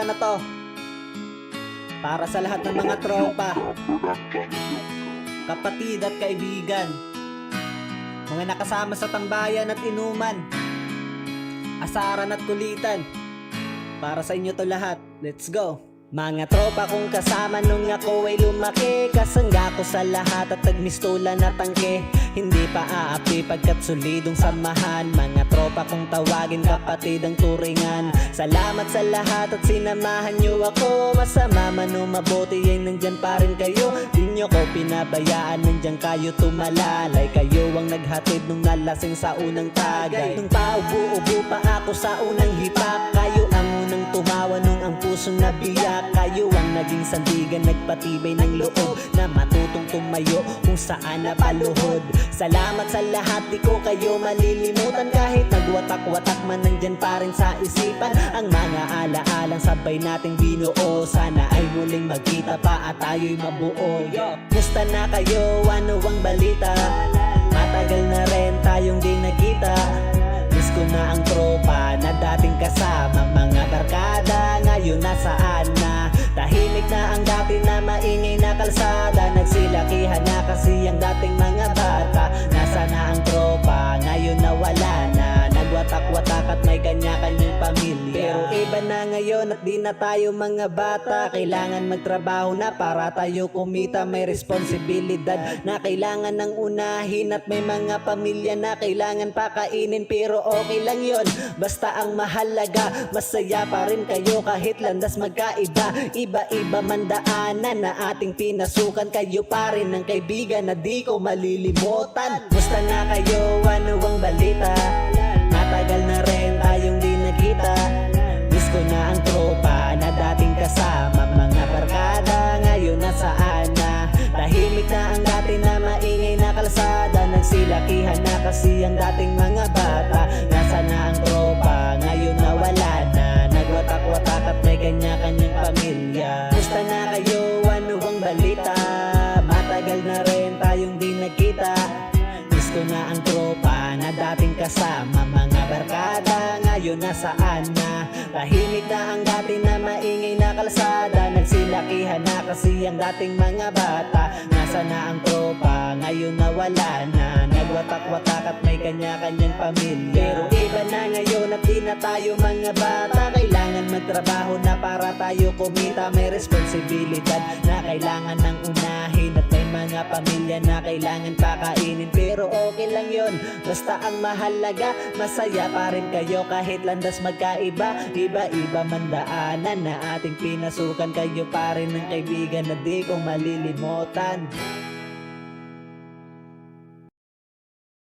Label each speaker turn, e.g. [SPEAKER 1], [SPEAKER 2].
[SPEAKER 1] kanta na to para sa lahat ng mga tropa, kapatid at kaibigan, mga nakasama sa tambayan at inuman, asaran at kulitan. Para sa inyo to lahat, let's go! Mga tropa kong kasama nung ako ay lumaki, kasangga ko sa lahat at nagmistulan at tangke. Hindi pa aapi pagkat solidong samahan. Mga tropa kong tawagin kapatid ang turingan. Salamat sa lahat at sinamahan nyo ako. Masama man o mabuti ay nandyan pa rin kayo. Di nyo ko pinabayaan, nandyan kayo tumalalay. Kayo ang naghatid nung nalasing sa unang tagay. Nung paubo-ubo pa ako sa unang hipak, kayo ang unang tumawa nung ang puso nabiyak. Kayo ang naging sandigan, nagpatibay ng loob na matutong tumayo kung saan napaluhod. Salamat sa lahat, di ko kayo malilimutan. Kahit nagwatak-watak man, nandyan pa rin sa isipan ang mga alaalang sabay nating binuo. Sana ay muling magkita pa at tayo'y mabuo. Musta na kayo? Ano ang balita? Matagal na rin tayong di nagkita. Miss ko na ang tropa na dating kasama. Mga barkada ngayon nasaan na? Tahimik na ang dati na maingay na kalsada. Nagsilakihan na kasi ang dating mga bata. Nasa na ang tropa, ngayon nawala na. Nagwatak-watak at may kanya-kanyang pamilya. Pero iba na ngayon at di na tayo mga bata. Kailangan magtrabaho na para tayo kumita. May responsibilidad na kailangan ng unahin. At may mga pamilya na kailangan pakainin. Pero okay lang yon, basta ang mahalaga masaya pa rin kayo kahit landas magkaiba. Iba-iba man daanan na ating pinasukan. Kayo pa rin ang kaibigan na di ko malilimutan. Musta na kayo? Ano ang balita? Matagal na rin tayong di nagkita. Miss ko na ang tropa na dating kasama. Mga barkada ngayon nasaan na? Tahimik na ang dati na maingay na kalsada. Nagsilakihan na kasi ang dating mga bata. Nasa na ang tropa, ngayon nawala na. Nagwatak-watak at may kanya-kanyang pamilya. Musta na kayo? Ano ang balita? Matagal na rin tayong di nagkita. Miss ko na ang tropa na dating kasama. Mga barkada ngayon nasaan na? Tahimik na ang dati na maingay na kalsada. Nagsilakihan na kasi ang dating mga bata. Nasa na ang tropa, ngayon nawala na. Nagwatak-watak at may kanya-kanyang pamilya. Pero iba na ngayon at di na tayo mga bata. Kailangan magtrabaho na para tayo kumita. May responsibilidad na kailangan ng unahin. At may mga pamilya na kailangan pakainin. Pero okay lang yon, basta ang mahalaga masaya pa rin kayo kahit landas magkaiba. Iba-iba man daanan na ating pinasukan. Kayo pa rin ang kaibigan na di ko malilimutan.